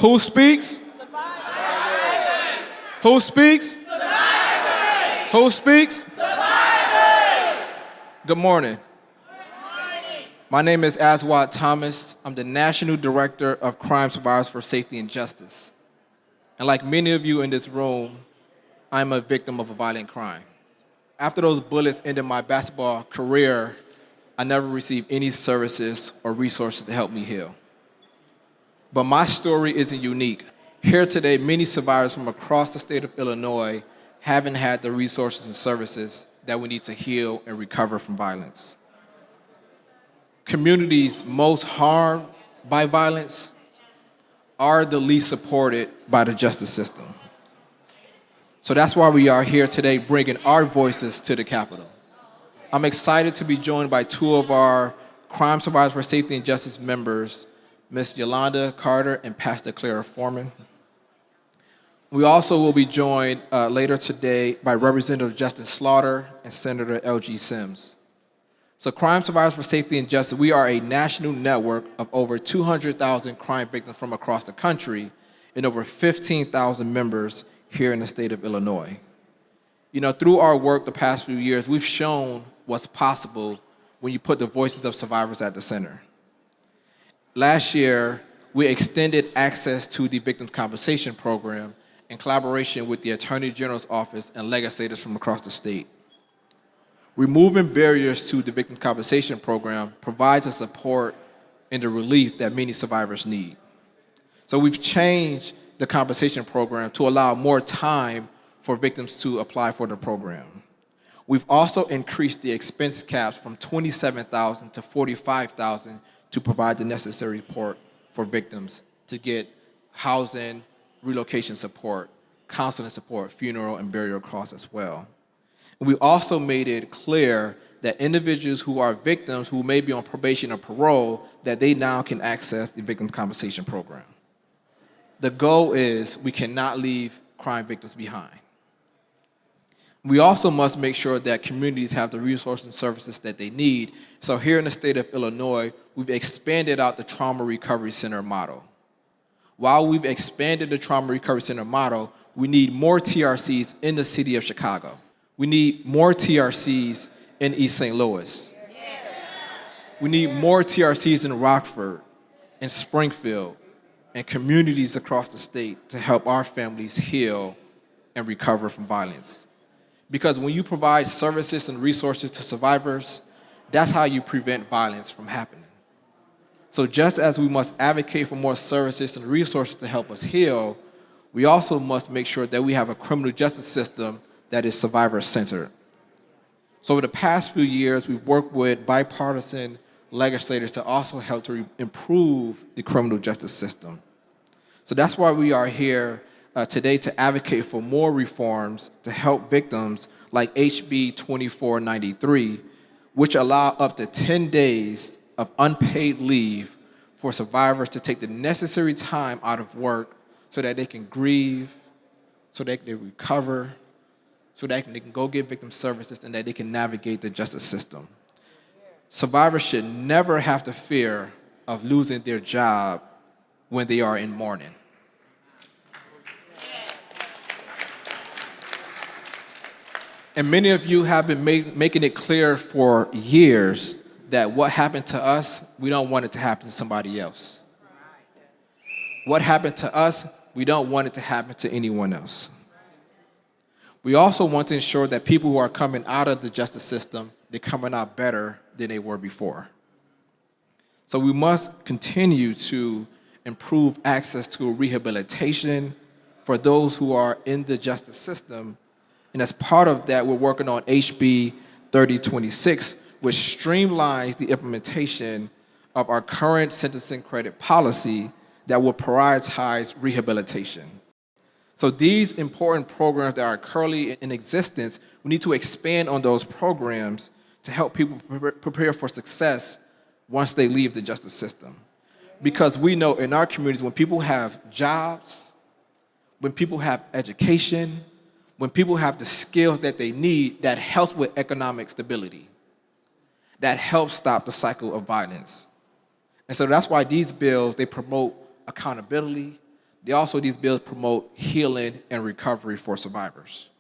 Who speaks? Who speaks? Who speaks? Good morning. My name is Aswad Thomas. I'm the National Director of Crime Survivors for Safety and Justice. And like many of you in this room, I'm a victim of a violent crime. After those bullets ended my basketball career, I never received any services or resources to help me heal. But my story isn't unique. Here today, many survivors from across the state of Illinois haven't had the resources and services that we need to heal and recover from violence. Communities most harmed by violence are the least supported by the justice system. So that's why we are here today bringing our voices to the Capitol. I'm excited to be joined by two of our Crime Survivors for Safety and Justice members, Ms. Yolanda Carter and Pastor Clara Foreman. We also will be joined later today by Representative Justin Slaughter and Senator L.G. Sims. So Crime Survivors for Safety and Justice, we are a national network of over 200,000 crime victims from across the country and over 15,000 members here in the state of Illinois. You know, through our work the past few years, we've shown what's possible when you put the voices of survivors at the center. Last year, we extended access to the Victims' Compensation Program in collaboration with the Attorney General's Office and legislators from across the state. Removing barriers to the Victims' Compensation Program provides the support and the relief that many survivors need. So we've changed the compensation program to allow more time for victims to apply for the program. We've also increased the expense caps from $27,000 to $45,000 to provide the necessary support for victims to get housing, relocation support, counseling support, funeral and burial costs as well. And we also made it clear that individuals who are victims who may be on probation or parole, that they now can access the Victims' Compensation Program. The goal is we cannot leave crime victims behind. We also must make sure that communities have the resources and services that they need. So here in the state of Illinois, we've expanded out the Trauma Recovery Center model. While we've expanded the Trauma Recovery Center model, we need more TRCs in the city of Chicago. We need more TRCs in East St. Louis. We need more TRCs in Rockford, in Springfield, and communities across the state to help our families heal and recover from violence. Because when you provide services and resources to survivors, that's how you prevent violence from happening. So just as we must advocate for more services and resources to help us heal, we also must make sure that we have a criminal justice system that is survivor-centered. So over the past few years, we've worked with bipartisan legislators to also help to improve the criminal justice system. So that's why we are here today to advocate for more reforms to help victims like HB 2493, which allow up to 10 days of unpaid leave for survivors to take the necessary time out of work so that they can grieve, so that they can recover, so that they can go get victim services and that they can navigate the justice system. Survivors should never have to fear of losing their job when they are in mourning. And many of you have been making it clear for years that what happened to us, we don't want it to happen to somebody else. What happened to us, we don't want it to happen to anyone else. We also want to ensure that people who are coming out of the justice system, they're coming out better than they were before. So we must continue to improve access to rehabilitation for those who are in the justice system. And as part of that, we're working on HB 3026, which streamlines the implementation of our current sentencing credit policy that will prioritize rehabilitation. So these important programs that are currently in existence, we need to expand on those programs to help people prepare for success once they leave the justice system. Because we know in our communities, when people have jobs, when people have education, when people have the skills that they need, that helps with economic stability. That helps stop the cycle of violence. And so that's why these bills, they promote accountability, these bills promote healing and recovery for survivors.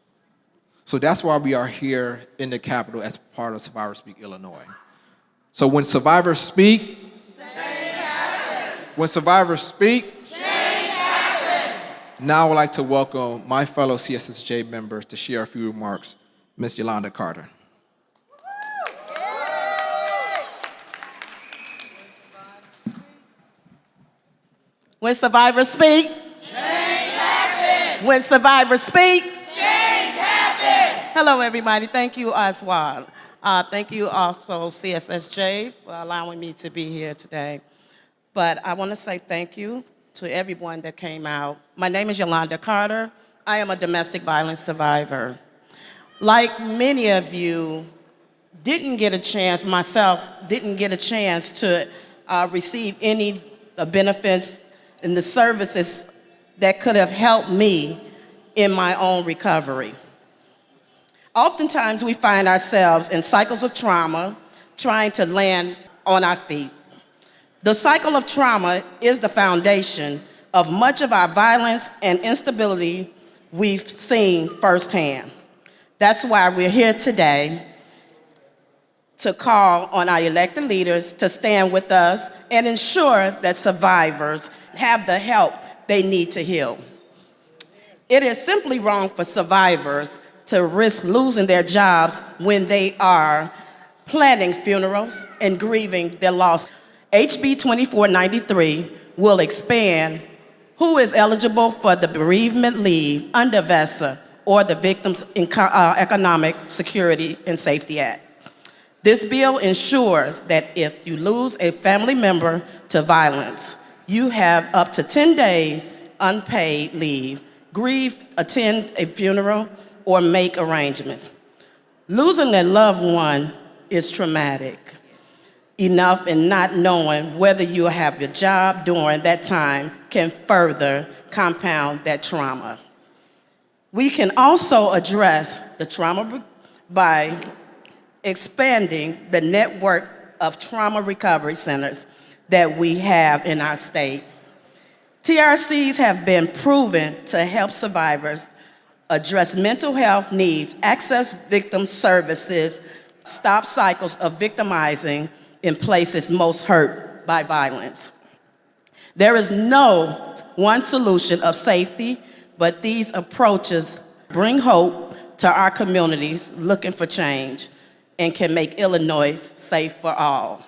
So that's why we are here in the Capitol as part of Survivors Speak Illinois. So when survivors speak, change happens. When survivors speak, change happens. Now I would like to welcome my fellow CSSJ members to share a few remarks. Ms. Yolanda Carter. When survivors speak, change happens. When survivors speak, change happens. Hello, everybody. Thank you, Oswald. Thank you also, CSSJ, for allowing me to be here today. But I want to say thank you to everyone that came out. My name is Yolanda Carter. I am a domestic violence survivor. Like many of you, didn't get a chance to receive any benefits and the services that could have helped me in my own recovery. Oftentimes we find ourselves in cycles of trauma trying to land on our feet. The cycle of trauma is the foundation of much of our violence and instability we've seen firsthand. That's why we're here today to call on our elected leaders to stand with us and ensure that survivors have the help they need to heal. It is simply wrong for survivors to risk losing their jobs when they are planning funerals and grieving their loss. HB 2493 will expand who is eligible for the bereavement leave under VESA or the Victims Economic Security and Safety Act. This bill ensures that if you lose a family member to violence, you have up to 10 days unpaid leave, grieve, attend a funeral, or make arrangements. Losing a loved one is traumatic enough, and not knowing whether you'll have your job during that time can further compound that trauma. We can also address the trauma by expanding the network of trauma recovery centers that we have in our state. TRCs have been proven to help survivors address mental health needs, access victim services, stop cycles of victimizing in places most hurt by violence. There is no one solution of safety, but these approaches bring hope to our communities looking for change and can make Illinois safe for all.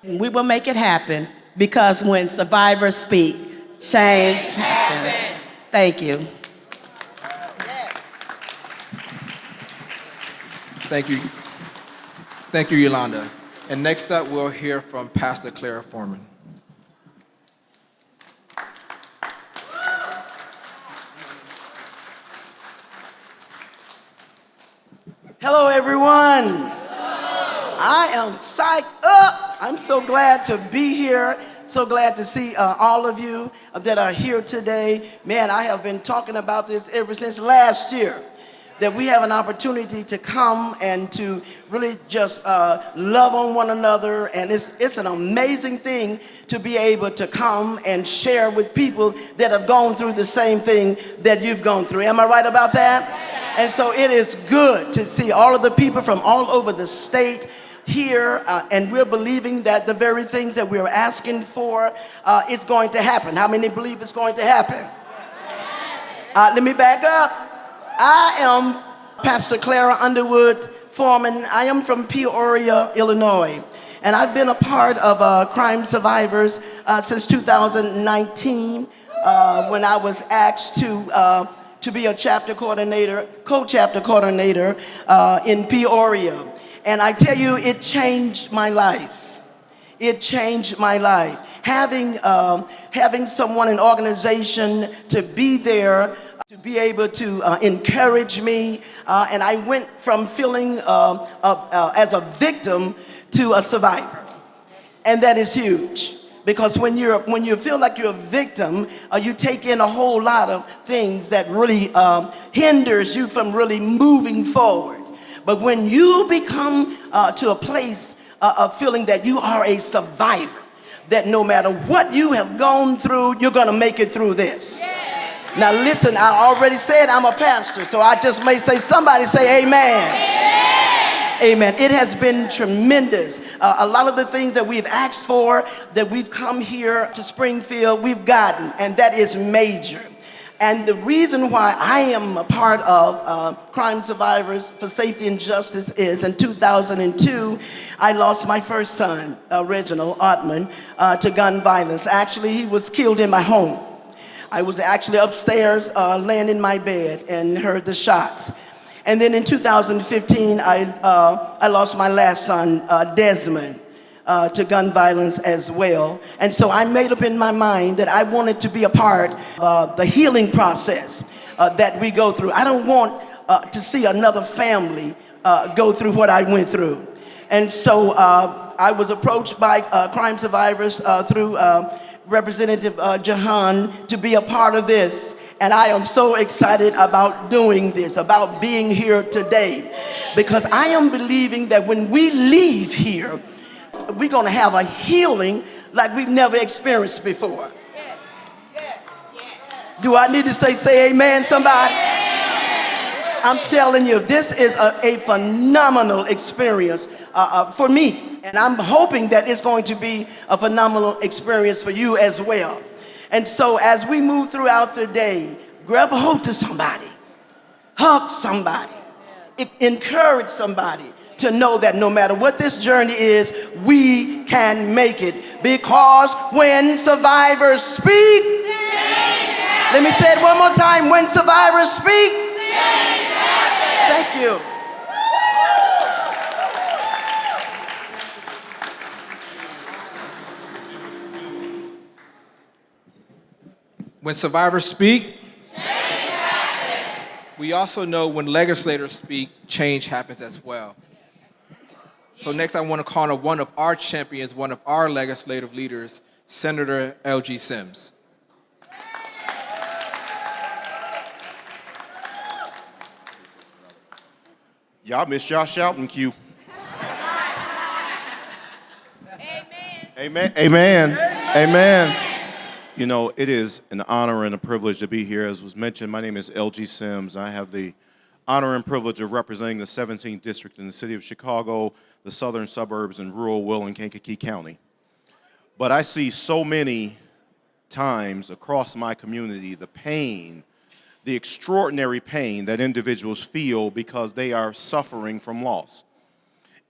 We will make it happen because when survivors speak, change happens. Thank you. Thank you. Thank you, Yolanda. And next up, we'll hear from Pastor Clara Foreman. Hello, everyone. Hello. I am psyched up. I'm so glad to be here. So glad to see all of you that are here today. Man, I have been talking about this ever since last year, that we have an opportunity to come and to really just love on one another. And it's an amazing thing to be able to come and share with people that have gone through the same thing that you've gone through. Am I right about that? And so it is good to see all of the people from all over the state here, and we're believing that the very things that we're asking for is going to happen. How many believe it's going to happen? Let me back up. I am Pastor Clara Underwood Foreman. I am from Peoria, Illinois, and I've been a part of Crime Survivors since 2019 when I was asked to be a chapter coordinator, co-chapter coordinator in Peoria. And I tell you, it changed my life. It changed my life. Having someone, an organization to be there, to be able to encourage me. And I went from feeling as a victim to a survivor. And that is huge. Because when you feel like you're a victim, you take in a whole lot of things that really hinders you from really moving forward. But when you become to a place of feeling that you are a survivor, that no matter what you have gone through, you're going to make it through this. Now listen, I already said I'm a pastor, so I just may say, somebody say amen. Amen. It has been tremendous. A lot of the things that we've asked for, that we've come here to Springfield, we've gotten, and that is major. And the reason why I am a part of Crime Survivors for Safety and Justice is in 2002, I lost my first son, Reginald Ottman, to gun violence. Actually, he was killed in my home. I was actually upstairs laying in my bed and heard the shots. And then in 2015, I lost my last son, Desmond, to gun violence as well. And so I made up in my mind that I wanted to be a part of the healing process that we go through. I don't want to see another family go through what I went through. And so I was approached by Crime Survivors through Representative Jahan to be a part of this. And I am so excited about doing this, about being here today, because I am believing that when we leave here, we're going to have a healing like we've never experienced before. Do I need to say amen, somebody? I'm telling you, this is a phenomenal experience for me. And I'm hoping that it's going to be a phenomenal experience for you as well. And so as we move throughout the day, grab a hold to somebody, hug somebody, encourage somebody to know that no matter what this journey is, we can make it. Because when survivors speak, let me say it one more time, when survivors speak, thank you. When survivors speak, we also know when legislators speak, change happens as well. So next I want to call on one of our champions, one of our legislative leaders, Senator L.G. Sims. Y'all missed y'all shouting cue. Amen. Amen. Amen. You know, it is an honor and a privilege to be here. As was mentioned, my name is L.G. Sims. I have the honor and privilege of representing the 17th District in the city of Chicago, the southern suburbs, and rural Will and Kankakee County. But I see so many times across my community the pain, the extraordinary pain that individuals feel because they are suffering from loss.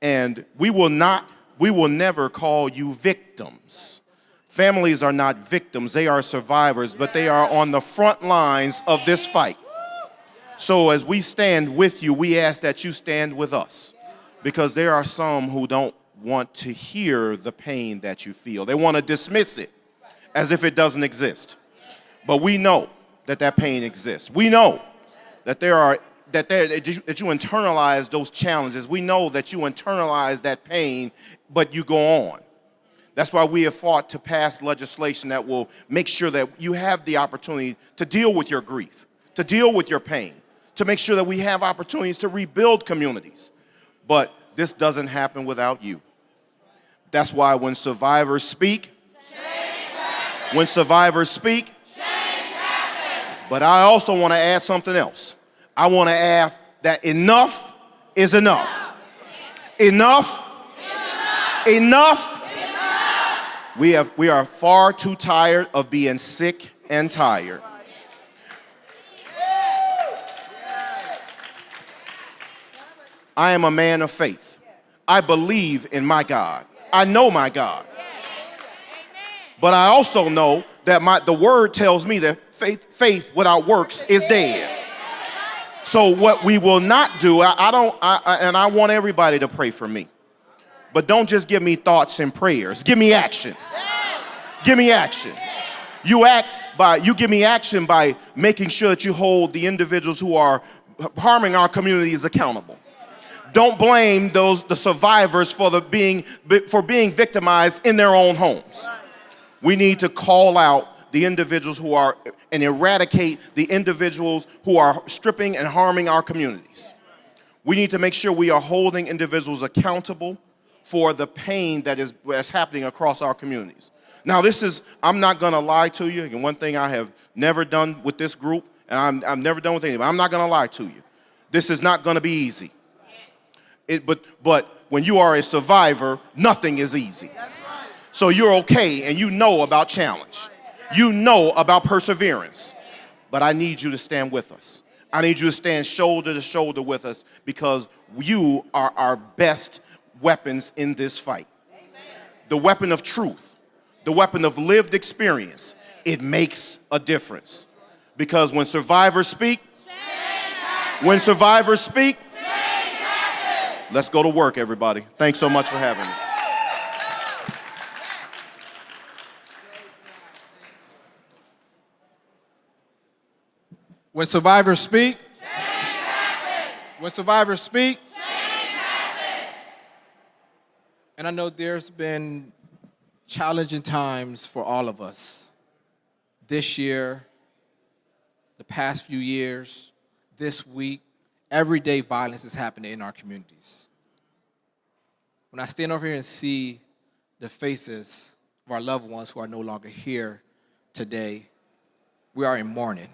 And we will never call you victims. Families are not victims, they are survivors, but they are on the front lines of this fight. So as we stand with you, we ask that you stand with us, because there are some who don't want to hear the pain that you feel. They want to dismiss it as if it doesn't exist. But we know that that pain exists. We know that that you internalize those challenges. We know that you internalize that pain, but you go on. That's why we have fought to pass legislation that will make sure that you have the opportunity to deal with your grief, to deal with your pain, to make sure that we have opportunities to rebuild communities. But this doesn't happen without you. That's why when survivors speak, when survivors speak, but I also want to add something else. I want to add that enough is enough. Enough. Enough. We are far too tired of being sick and tired. I am a man of faith. I believe in my God. I know my God. But I also know that the word tells me that faith without works is dead. So what we will not do, and I want everybody to pray for me. But don't just give me thoughts and prayers. Give me action. Give me action. You give me action by making sure that you hold the individuals who are harming our communities accountable. Don't blame the survivors for being victimized in their own homes. We need to call out the individuals who are and eradicate the individuals who are stripping and harming our communities. We need to make sure we are holding individuals accountable for the pain that is happening across our communities. Now, I'm not going to lie to you. And one thing I have never done with this group, and I've never done with anybody, I'm not going to lie to you. This is not going to be easy. But when you are a survivor, nothing is easy. So you're okay, and you know about challenge. You know about perseverance. But I need you to stand with us. I need you to stand shoulder to shoulder with us, because you are our best weapons in this fight. The weapon of truth, the weapon of lived experience. It makes a difference. Because when survivors speak, let's go to work, everybody. Thanks so much for having me. When survivors speak, when survivors speak, and I know there's been challenging times for all of us. This year, the past few years, this week, everyday violence is happening in our communities. When I stand over here and see the faces of our loved ones who are no longer here today, we are in mourning.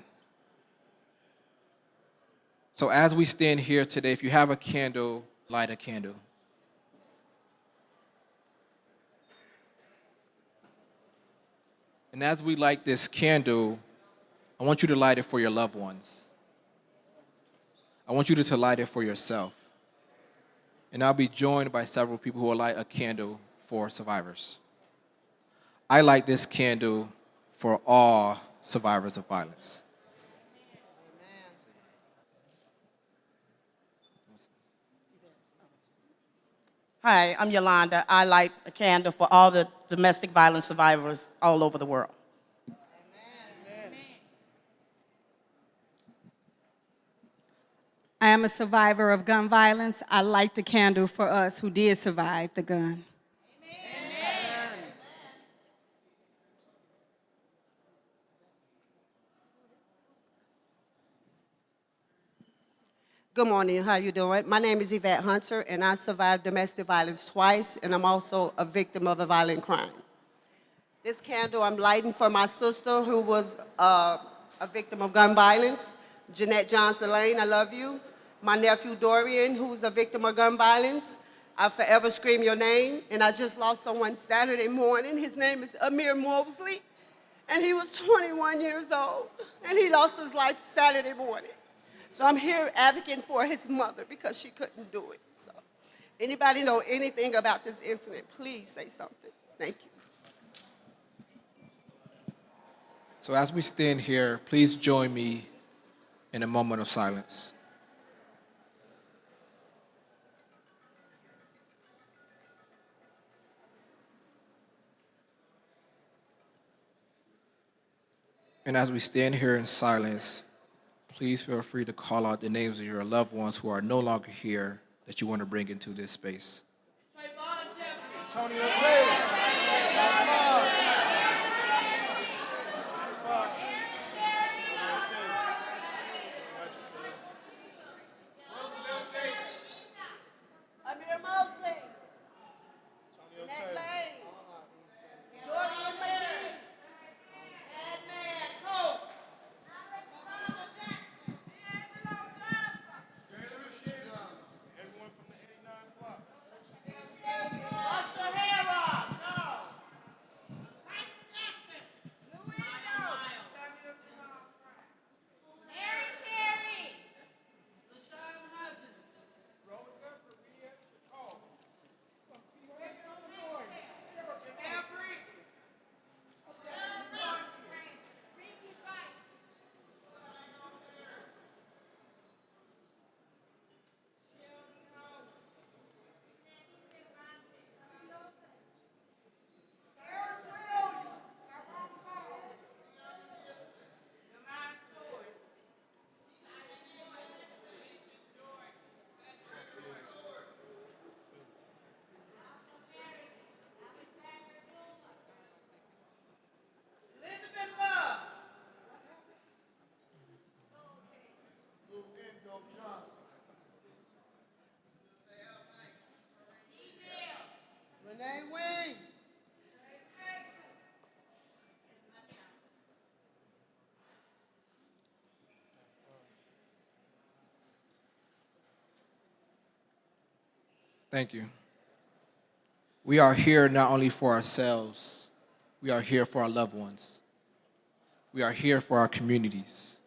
So as we stand here today, if you have a candle, light a candle. And as we light this candle, I want you to light it for your loved ones. I want you to light it for yourself. And I'll be joined by several people who will light a candle for survivors. I light this candle for all survivors of violence. Hi, I'm Yolanda. I light a candle for all the domestic violence survivors all over the world. I am a survivor of gun violence. I light the candle for us who did survive the gun. Good morning, how you doing? My name is Yvette Hunter, and I survived domestic violence twice, and I'm also a victim of a violent crime. This candle I'm lighting for my sister who was a victim of gun violence, Jeanette Johnson Lane, I love you. My nephew Dorian, who's a victim of gun violence, I forever scream your name, and I just lost someone Saturday morning. His name is Amir Mosley, and he was 21 years old, and he lost his life Saturday morning. So I'm here advocating for his mother because she couldn't do it. So anybody know anything about this incident, please say something. Thank you. So as we stand here, please join me in a moment of silence. And as we stand here in silence, please feel free to call out the names of your loved ones who are no longer here that you want to bring into this space. Amir Mosley. Jeanette Lane. Dorian McGee. Edman Cope. Oscar Hera. Thank you. We are here not only for ourselves, we are here for our loved ones. We are here for our communities.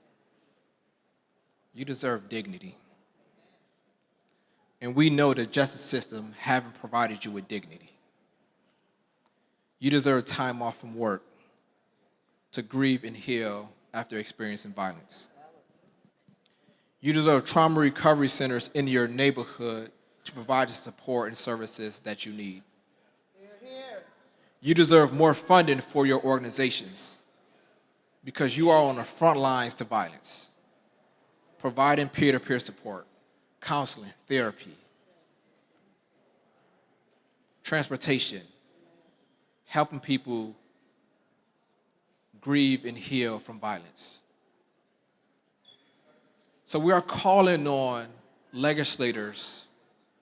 You deserve dignity. And we know the justice system haven't provided you with dignity. You deserve time off from work to grieve and heal after experiencing violence. You deserve trauma recovery centers in your neighborhood to provide the support and services that you need. You deserve more funding for your organizations because you are on the front lines to violence, providing peer-to-peer support, counseling, therapy, transportation, helping people grieve and heal from violence. So we are calling on legislators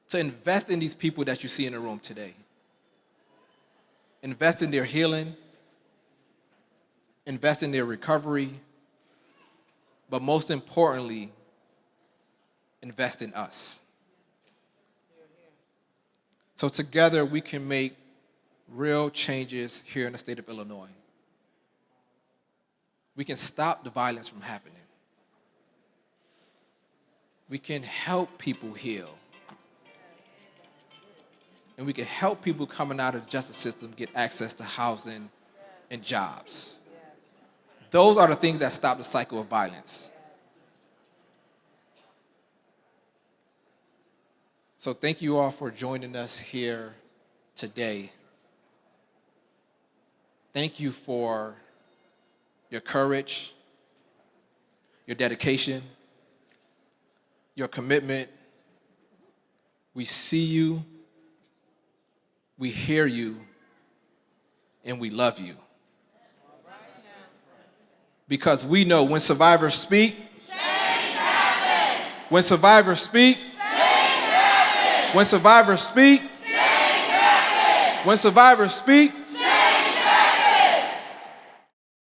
to invest in these people that you see in the room today. Invest in their healing, invest in their recovery, but most importantly, invest in us. So together we can make real changes here in the state of Illinois. We can stop the violence from happening. We can help people heal. And we can help people coming out of the justice system get access to housing and jobs. Those are the things that stop the cycle of violence. So thank you all for joining us here today. Thank you for your courage, your dedication, your commitment. We see you, we hear you, and we love you. Because we know when survivors speak, change happens. When survivors speak, change happens. When survivors speak, change happens. When survivors speak,